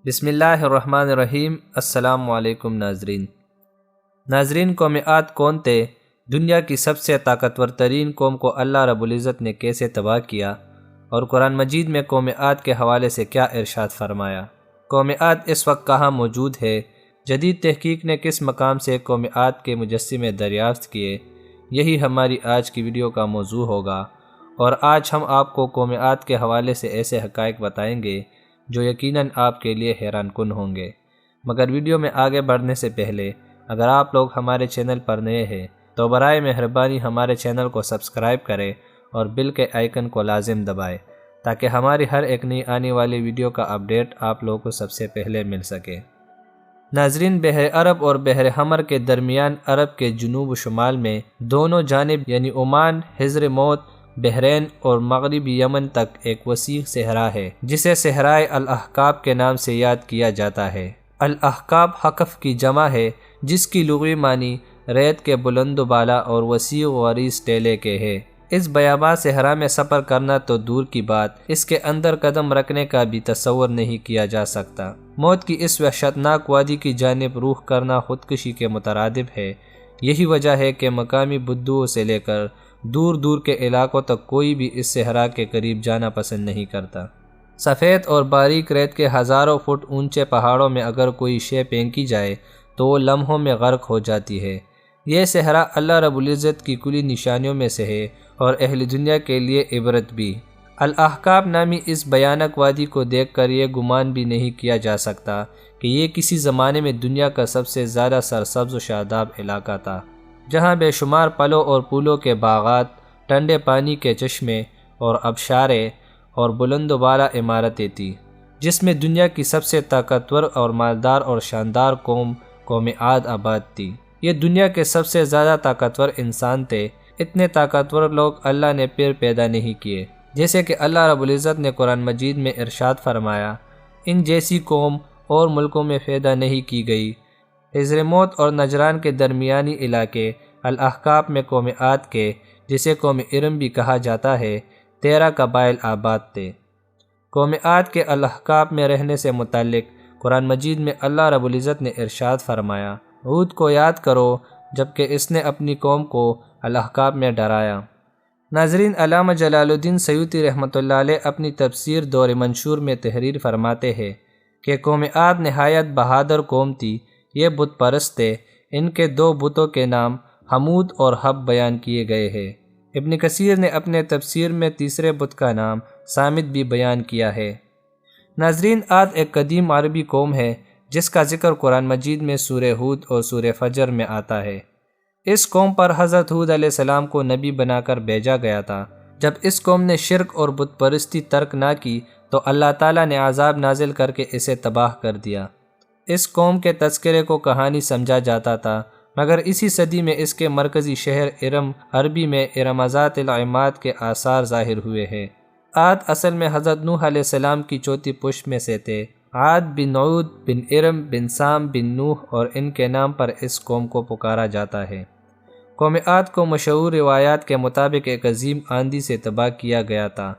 بسم اللہ الرحمن الرحیم۔ السلام علیکم ناظرین، قوم عاد کون تھے؟ دنیا کی سب سے طاقتور ترین قوم کو اللہ رب العزت نے کیسے تباہ کیا، اور قرآن مجید میں قوم عاد کے حوالے سے کیا ارشاد فرمایا؟ قوم عاد اس وقت کہاں موجود ہے؟ جدید تحقیق نے کس مقام سے قوم عاد کے مجسمے دریافت کیے؟ یہی ہماری آج کی ویڈیو کا موضوع ہوگا، اور آج ہم آپ کو قوم عاد کے حوالے سے ایسے حقائق بتائیں گے جو یقیناً آپ کے لیے حیران کن ہوں گے۔ مگر ویڈیو میں آگے بڑھنے سے پہلے اگر آپ لوگ ہمارے چینل پر نئے ہیں تو برائے مہربانی ہمارے چینل کو سبسکرائب کریں اور بیل کے آئیکن کو لازم دبائیں تاکہ ہماری ہر ایک نئی آنے والی ویڈیو کا اپڈیٹ آپ لوگوں کو سب سے پہلے مل سکے۔ ناظرین، بحر عرب اور بحر حمر کے درمیان عرب کے جنوب و شمال میں دونوں جانب یعنی عمان، حضر موت، بحرین اور مغربی یمن تک ایک وسیع صحرا ہے جسے صحرائے الاحقاب کے نام سے یاد کیا جاتا ہے۔ الاحقاب حقف کی جمع ہے جس کی لغوی معنی ریت کے بلند و بالا اور وسیع و عریض ٹیلے کے ہے۔ اس بیاباں صحرا میں سفر کرنا تو دور کی بات، اس کے اندر قدم رکھنے کا بھی تصور نہیں کیا جا سکتا۔ موت کی اس وحشتناک وادی کی جانب رخ کرنا خودکشی کے مترادف ہے۔ یہی وجہ ہے کہ مقامی بدوؤں سے لے کر دور دور کے علاقوں تک کوئی بھی اس صحرا کے قریب جانا پسند نہیں کرتا۔ سفید اور باریک ریت کے ہزاروں فٹ اونچے پہاڑوں میں اگر کوئی شے پھینکی جائے تو وہ لمحوں میں غرق ہو جاتی ہے۔ یہ صحرا اللہ رب العزت کی کلی نشانیوں میں سے ہے اور اہل دنیا کے لیے عبرت بھی۔ الاحقاب نامی اس بھیانک وادی کو دیکھ کر یہ گمان بھی نہیں کیا جا سکتا کہ یہ کسی زمانے میں دنیا کا سب سے زیادہ سرسبز و شاداب علاقہ تھا، جہاں بے شمار پھلوں اور پھولوں کے باغات، ٹھنڈے پانی کے چشمے اور آبشاریں اور بلند و بالا عمارتیں تھیں، جس میں دنیا کی سب سے طاقتور اور مالدار اور شاندار قوم عاد آباد تھی۔ یہ دنیا کے سب سے زیادہ طاقتور انسان تھے۔ اتنے طاقتور لوگ اللہ نے پھر پیدا نہیں کیے، جیسے کہ اللہ رب العزت نے قرآن مجید میں ارشاد فرمایا، ان جیسی قوم اور ملکوں میں پیدا نہیں کی گئی۔ حضر موت اور نجران کے درمیانی علاقے الاحقاب میں قوم عاد کے، جسے قوم ارم بھی کہا جاتا ہے، 13 قبائل آباد تھے۔ قوم عاد کے الاحقاب میں رہنے سے متعلق قرآن مجید میں اللہ رب العزت نے ارشاد فرمایا، ہود کو یاد کرو جبکہ اس نے اپنی قوم کو الاحقاب میں ڈرایا۔ ناظرین، علامہ جلال الدین سیوطی رحمۃ اللہ علیہ اپنی تفسیر دور منشور میں تحریر فرماتے ہیں کہ قوم عاد نہایت بہادر قوم تھی۔ یہ بت پرست تھے۔ ان کے 2 بتوں کے نام حمود اور حب بیان کیے گئے ہیں۔ ابن کثیر نے اپنے تفسیر میں تیسرے بت کا نام صامت بھی بیان کیا ہے۔ ناظرین، عاد ایک قدیم عربی قوم ہے جس کا ذکر قرآن مجید میں سورہ ہود اور سورہ فجر میں آتا ہے۔ اس قوم پر حضرت ہود علیہ السلام کو نبی بنا کر بھیجا گیا تھا۔ جب اس قوم نے شرک اور بت پرستی ترک نہ کی تو اللہ تعالیٰ نے عذاب نازل کر کے اسے تباہ کر دیا۔ اس قوم کے تذکرے کو کہانی سمجھا جاتا تھا، مگر اسی صدی میں اس کے مرکزی شہر ارم عربی میں ارمزات العماد کے آثار ظاہر ہوئے ہیں۔ عاد اصل میں حضرت نوح علیہ السلام کی چوتھی پشت میں سے تھے۔ عاد بن عود بن ارم بن سام بن نوح اور ان کے نام پر اس قوم کو پکارا جاتا ہے۔ قوم عاد کو مشہور روایات کے مطابق ایک عظیم آندھی سے تباہ کیا گیا تھا۔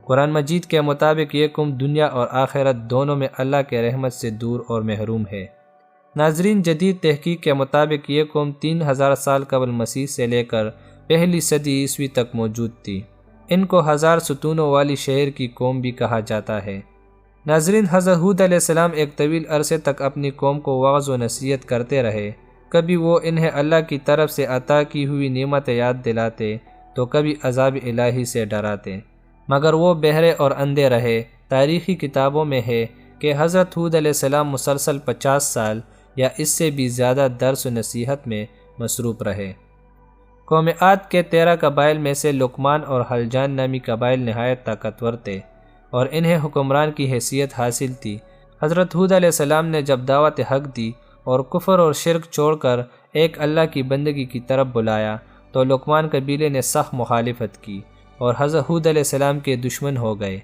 قرآن مجید کے مطابق یہ قوم دنیا اور آخرت دونوں میں اللہ کے رحمت سے دور اور محروم ہے۔ ناظرین، جدید تحقیق کے مطابق یہ قوم 3000 سال قبل مسیح سے لے کر پہلی صدی عیسوی تک موجود تھی۔ ان کو 1000 ستونوں والی شہر کی قوم بھی کہا جاتا ہے۔ ناظرین، حضرت ہود علیہ السلام ایک طویل عرصے تک اپنی قوم کو وعظ و نصیحت کرتے رہے۔ کبھی وہ انہیں اللہ کی طرف سے عطا کی ہوئی نعمت یاد دلاتے تو کبھی عذاب الہی سے ڈراتے، مگر وہ بہرے اور اندھے رہے۔ تاریخی کتابوں میں ہے کہ حضرت ہود علیہ السلام مسلسل 50 سال یا اس سے بھی زیادہ درس و نصیحت میں مصروف رہے۔ قوم عاد کے 13 قبائل میں سے لقمان اور حلجان نامی قبائل نہایت طاقتور تھے اور انہیں حکمران کی حیثیت حاصل تھی۔ حضرت ہود علیہ السلام نے جب دعوت حق دی اور کفر اور شرک چھوڑ کر ایک اللہ کی بندگی کی طرف بلایا تو لقمان قبیلے نے سخت مخالفت کی اور حضرت ہود علیہ السلام کے دشمن ہو گئے۔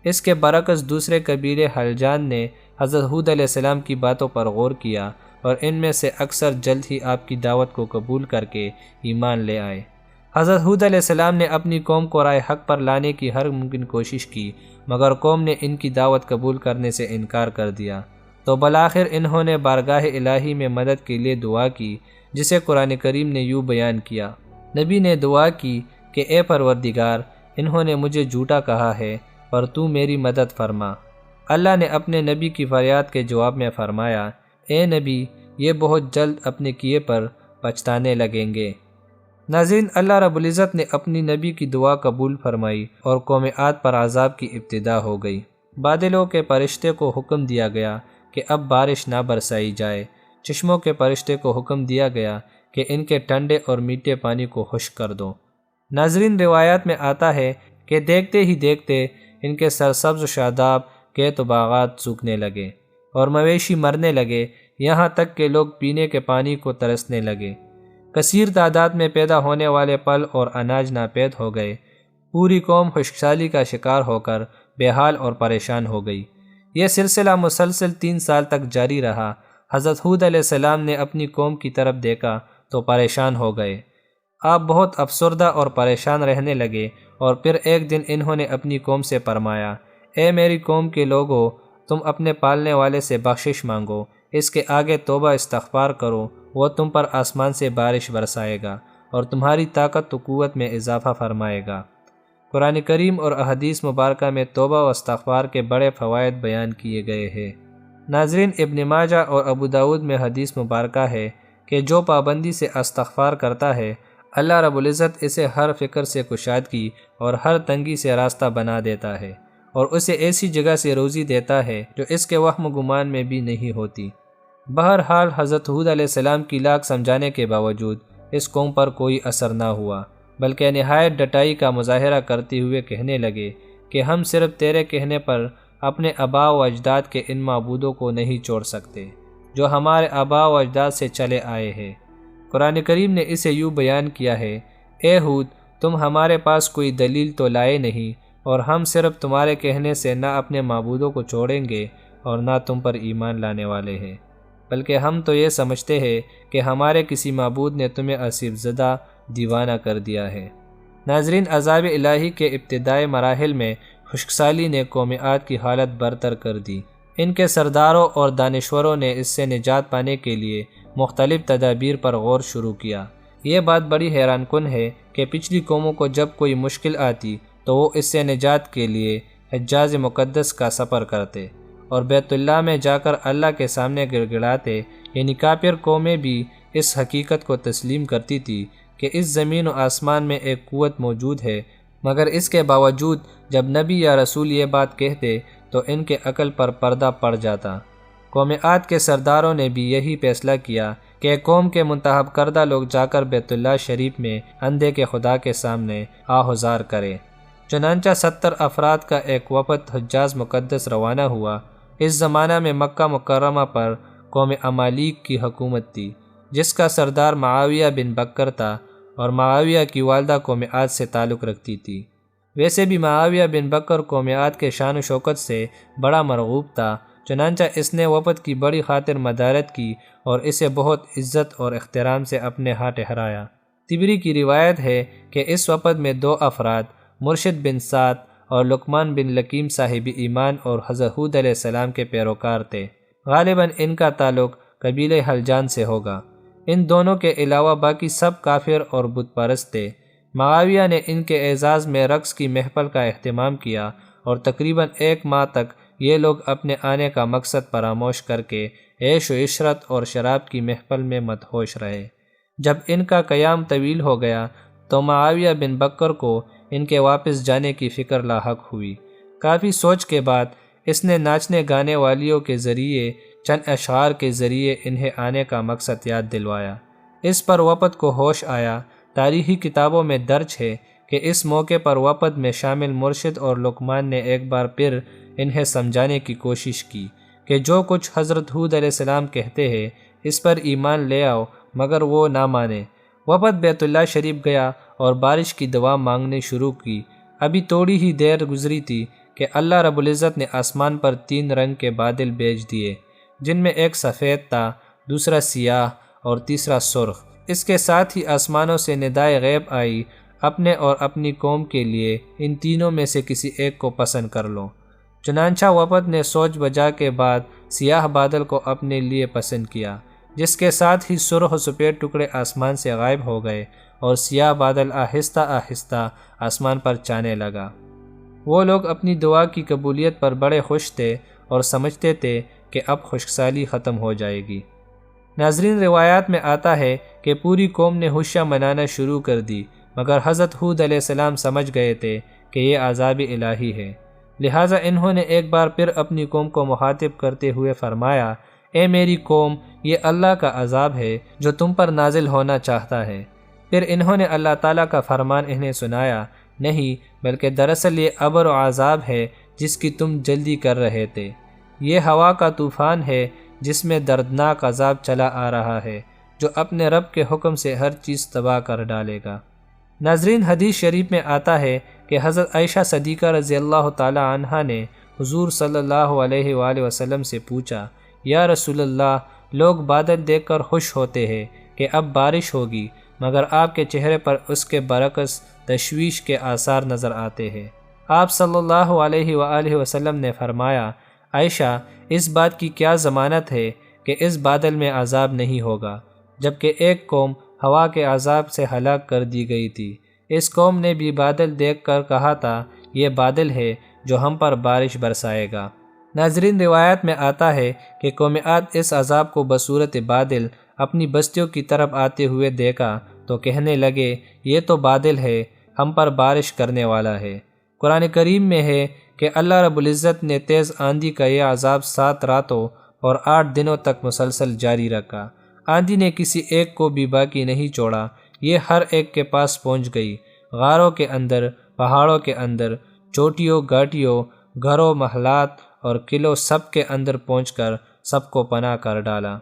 اس کے برعکس دوسرے قبیلے حلجان نے حضرت ہود علیہ السلام کی باتوں پر غور کیا اور ان میں سے اکثر جلد ہی آپ کی دعوت کو قبول کر کے ایمان لے آئے۔ حضرت ہود علیہ السلام نے اپنی قوم کو رائے حق پر لانے کی ہر ممکن کوشش کی، مگر قوم نے ان کی دعوت قبول کرنے سے انکار کر دیا تو بالآخر انہوں نے بارگاہ الہی میں مدد کے لیے دعا کی، جسے قرآن کریم نے یوں بیان کیا۔ نبی نے دعا کی کہ اے پروردگار، انہوں نے مجھے جھوٹا کہا ہے، پر تو میری مدد فرما۔ اللہ نے اپنے نبی کی فریاد کے جواب میں فرمایا، اے نبی، یہ بہت جلد اپنے کیے پر پچھتانے لگیں گے۔ ناظرین، اللہ رب العزت نے اپنی نبی کی دعا قبول فرمائی اور قوم عاد پر عذاب کی ابتدا ہو گئی۔ بادلوں کے فرشتے کو حکم دیا گیا کہ اب بارش نہ برسائی جائے۔ چشموں کے فرشتے کو حکم دیا گیا کہ ان کے ٹھنڈے اور میٹھے پانی کو خشک کر دو۔ ناظرین، روایات میں آتا ہے کہ دیکھتے ہی دیکھتے ان کے سرسبز و شاداب کھیت و باغات سوکھنے لگے اور مویشی مرنے لگے، یہاں تک کہ لوگ پینے کے پانی کو ترسنے لگے۔ کثیر تعداد میں پیدا ہونے والے پھل اور اناج ناپید ہو گئے۔ پوری قوم خشکسالی کا شکار ہو کر بے حال اور پریشان ہو گئی۔ یہ سلسلہ مسلسل 3 سال تک جاری رہا۔ حضرت ہود علیہ السلام نے اپنی قوم کی طرف دیکھا تو پریشان ہو گئے۔ آپ بہت افسردہ اور پریشان رہنے لگے، اور پھر ایک دن انہوں نے اپنی قوم سے فرمایا، اے میری قوم کے لوگو، تم اپنے پالنے والے سے بخشش مانگو، اس کے آگے توبہ استغفار کرو، وہ تم پر آسمان سے بارش برسائے گا اور تمہاری طاقت و قوت میں اضافہ فرمائے گا۔ قرآن کریم اور احادیث مبارکہ میں توبہ و استغفار کے بڑے فوائد بیان کیے گئے ہیں۔ ناظرین، ابن ماجہ اور ابو داؤد میں حدیث مبارکہ ہے کہ جو پابندی سے استغفار کرتا ہے، اللہ رب العزت اسے ہر فکر سے کشادگی اور ہر تنگی سے راستہ بنا دیتا ہے، اور اسے ایسی جگہ سے روزی دیتا ہے جو اس کے وہم و گمان میں بھی نہیں ہوتی۔ بہرحال حضرت ہود علیہ السلام کی لاکھ سمجھانے کے باوجود اس قوم پر کوئی اثر نہ ہوا، بلکہ نہایت ڈٹائی کا مظاہرہ کرتے ہوئے کہنے لگے کہ ہم صرف تیرے کہنے پر اپنے آباء و اجداد کے ان معبودوں کو نہیں چھوڑ سکتے جو ہمارے آباء و اجداد سے چلے آئے ہیں۔ قرآن کریم نے اسے یوں بیان کیا ہے، اے ہود، تم ہمارے پاس کوئی دلیل تو لائے نہیں، اور ہم صرف تمہارے کہنے سے نہ اپنے معبودوں کو چھوڑیں گے اور نہ تم پر ایمان لانے والے ہیں، بلکہ ہم تو یہ سمجھتے ہیں کہ ہمارے کسی معبود نے تمہیں اسیب زدہ دیوانہ کر دیا ہے۔ ناظرین، عذاب الہی کے ابتدائی مراحل میں خشکسالی نے قوم عاد کی حالت برتر کر دی۔ ان کے سرداروں اور دانشوروں نے اس سے نجات پانے کے لیے مختلف تدابیر پر غور شروع کیا۔ یہ بات بڑی حیران کن ہے کہ پچھلی قوموں کو جب کوئی مشکل آتی تو وہ اس سے نجات کے لیے حجاز مقدس کا سفر کرتے اور بیت اللہ میں جا کر اللہ کے سامنے گڑ گڑاتے، یعنی کافر قومیں بھی اس حقیقت کو تسلیم کرتی تھی کہ اس زمین و آسمان میں ایک قوت موجود ہے، مگر اس کے باوجود جب نبی یا رسول یہ بات کہتے تو ان کے عقل پر پردہ پڑ جاتا۔ قوم عاد کے سرداروں نے بھی یہی فیصلہ کیا کہ قوم کے منتخب کردہ لوگ جا کر بیت اللہ شریف میں اندھے کے خدا کے سامنے آہذار کریں۔ چنانچہ 70 افراد کا ایک وفد حجاز مقدس روانہ ہوا۔ اس زمانہ میں مکہ مکرمہ پر قوم عمالیق کی حکومت تھی، جس کا سردار معاویہ بن بکر تھا، اور معاویہ کی والدہ قوم عاد سے تعلق رکھتی تھی۔ ویسے بھی معاویہ بن بکر قوم عاد کے شان و شوکت سے بڑا مرغوب تھا، چنانچہ اس نے وفد کی بڑی خاطر مدارت کی اور اسے بہت عزت اور احترام سے اپنے ہاں ٹھہرایا۔ طبری کی روایت ہے کہ اس وفد میں 2 افراد، مرشد بن سعد اور لقمان بن لکیم صاحب ایمان اور حضرت ہود علیہ السلام کے پیروکار تھے۔ غالباً ان کا تعلق قبیلہ حلجان سے ہوگا۔ ان دونوں کے علاوہ باقی سب کافر اور بت پرست تھے۔ معاویہ نے ان کے اعزاز میں رقص کی محفل کا اہتمام کیا، اور تقریباً 1 ماہ تک یہ لوگ اپنے آنے کا مقصد فراموش کر کے عیش و عشرت اور شراب کی محفل میں مدہوش رہے۔ جب ان کا قیام طویل ہو گیا تو معاویہ بن بکر کو ان کے واپس جانے کی فکر لاحق ہوئی۔ کافی سوچ کے بعد اس نے ناچنے گانے والیوں کے ذریعے چند اشعار کے ذریعے انہیں آنے کا مقصد یاد دلوایا۔ اس پر وفد کو ہوش آیا۔ تاریخی کتابوں میں درج ہے کہ اس موقع پر وفد میں شامل مرشد اور لقمان نے ایک بار پھر انہیں سمجھانے کی کوشش کی کہ جو کچھ حضرت ہود علیہ السلام کہتے ہیں اس پر ایمان لے آؤ، مگر وہ نہ مانے۔ وفد بیت اللہ شریف گیا اور بارش کی دعا مانگنے شروع کی۔ ابھی تھوڑی ہی دیر گزری تھی کہ اللہ رب العزت نے آسمان پر 3 رنگ کے بادل بھیج دیے، جن میں ایک سفید تھا، دوسرا سیاہ اور تیسرا سرخ۔ اس کے ساتھ ہی آسمانوں سے ندائے غیب آئی، اپنے اور اپنی قوم کے لیے ان تینوں میں سے کسی ایک کو پسند کر لو۔ چنانچہ وفد نے سوچ بجا کے بعد سیاہ بادل کو اپنے لیے پسند کیا، جس کے ساتھ ہی سرخ و سفید ٹکڑے آسمان سے غائب ہو گئے اور سیاہ بادل آہستہ آہستہ آسمان پر چھانے لگا۔ وہ لوگ اپنی دعا کی قبولیت پر بڑے خوش تھے اور سمجھتے تھے کہ اب خشکسالی ختم ہو جائے گی۔ ناظرین، روایات میں آتا ہے کہ پوری قوم نے خوشیاں منانا شروع کر دی، مگر حضرت ہود علیہ السلام سمجھ گئے تھے کہ یہ عذاب الہی ہے، لہٰذا انہوں نے ایک بار پھر اپنی قوم کو مخاطب کرتے ہوئے فرمایا، اے میری قوم، یہ اللہ کا عذاب ہے جو تم پر نازل ہونا چاہتا ہے۔ پھر انہوں نے اللہ تعالیٰ کا فرمان انہیں سنایا، نہیں بلکہ دراصل یہ ابر و عذاب ہے جس کی تم جلدی کر رہے تھے، یہ ہوا کا طوفان ہے جس میں دردناک عذاب چلا آ رہا ہے، جو اپنے رب کے حکم سے ہر چیز تباہ کر ڈالے گا۔ ناظرین، حدیث شریف میں آتا ہے کہ حضرت عائشہ صدیقہ رضی اللہ تعالی عنہا نے حضور صلی اللہ علیہ وآلہ وسلم سے پوچھا، یا رسول اللہ، لوگ بادل دیکھ کر خوش ہوتے ہیں کہ اب بارش ہوگی، مگر آپ کے چہرے پر اس کے برعکس تشویش کے آثار نظر آتے ہیں۔ آپ صلی اللہ علیہ وآلہ وسلم نے فرمایا، عائشہ، اس بات کی کیا ضمانت ہے کہ اس بادل میں عذاب نہیں ہوگا، جبکہ ایک قوم ہوا کے عذاب سے ہلاک کر دی گئی تھی۔ اس قوم نے بھی بادل دیکھ کر کہا تھا، یہ بادل ہے جو ہم پر بارش برسائے گا۔ ناظرین، روایت میں آتا ہے کہ قوم عاد اس عذاب کو بصورت بادل اپنی بستیوں کی طرف آتے ہوئے دیکھا تو کہنے لگے، یہ تو بادل ہے، ہم پر بارش کرنے والا ہے۔ قرآن کریم میں ہے کہ اللہ رب العزت نے تیز آندھی کا یہ عذاب 7 راتوں اور 8 دنوں تک مسلسل جاری رکھا۔ آندھی نے کسی ایک کو بھی باقی نہیں چھوڑا، یہ ہر ایک کے پاس پہنچ گئی، غاروں کے اندر، پہاڑوں کے اندر، چوٹیوں، گھاٹیوں، گھروں، محلات اور قلعوں، سب کے اندر پہنچ کر سب کو پناہ کر ڈالا۔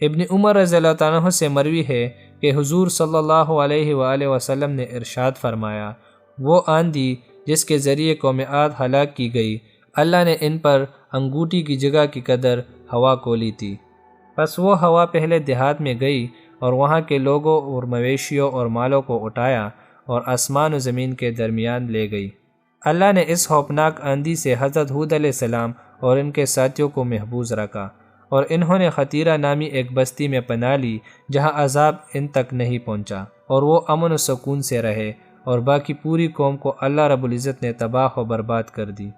ابن عمر رضی اللہ عنہ سے مروی ہے کہ حضور صلی اللہ علیہ وآلہ وسلم نے ارشاد فرمایا، وہ آندھی جس کے ذریعے قوم عاد ہلاک کی گئی، اللہ نے ان پر انگوٹھی کی جگہ کی قدر ہوا کو لی تھی۔ پس وہ ہوا پہلے دیہات میں گئی اور وہاں کے لوگوں اور مویشیوں اور مالوں کو اٹھایا اور آسمان و زمین کے درمیان لے گئی۔ اللہ نے اس خوفناک آندھی سے حضرت ہود علیہ السلام اور ان کے ساتھیوں کو محفوظ رکھا، اور انہوں نے خطیرہ نامی ایک بستی میں پناہ لی جہاں عذاب ان تک نہیں پہنچا، اور وہ امن و سکون سے رہے، اور باقی پوری قوم کو اللہ رب العزت نے تباہ و برباد کر دی۔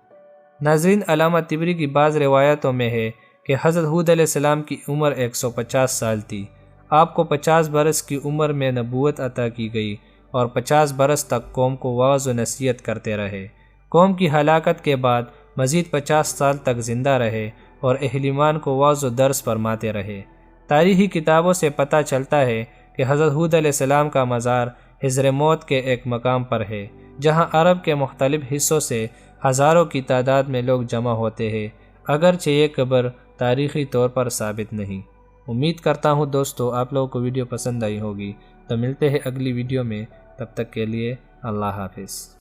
ناظرین، علامہ طبری کی بعض روایتوں میں ہے کہ حضرت ہود علیہ السلام کی عمر 150 سال تھی۔ آپ کو 50 برس کی عمر میں نبوت عطا کی گئی اور 50 برس تک قوم کو وعظ و نصیحت کرتے رہے۔ قوم کی ہلاکت کے بعد مزید 50 سال تک زندہ رہے اور اہل ایمان کو وعظ و درس فرماتے رہے۔ تاریخی کتابوں سے پتہ چلتا ہے کہ حضرت ہود علیہ السلام کا مزار حضر موت کے ایک مقام پر ہے، جہاں عرب کے مختلف حصوں سے ہزاروں کی تعداد میں لوگ جمع ہوتے ہیں، اگرچہ یہ قبر تاریخی طور پر ثابت نہیں۔ امید کرتا ہوں دوستو آپ لوگوں کو ویڈیو پسند آئی ہوگی، تو ملتے ہیں اگلی ویڈیو میں، تب تک کے لیے اللہ حافظ۔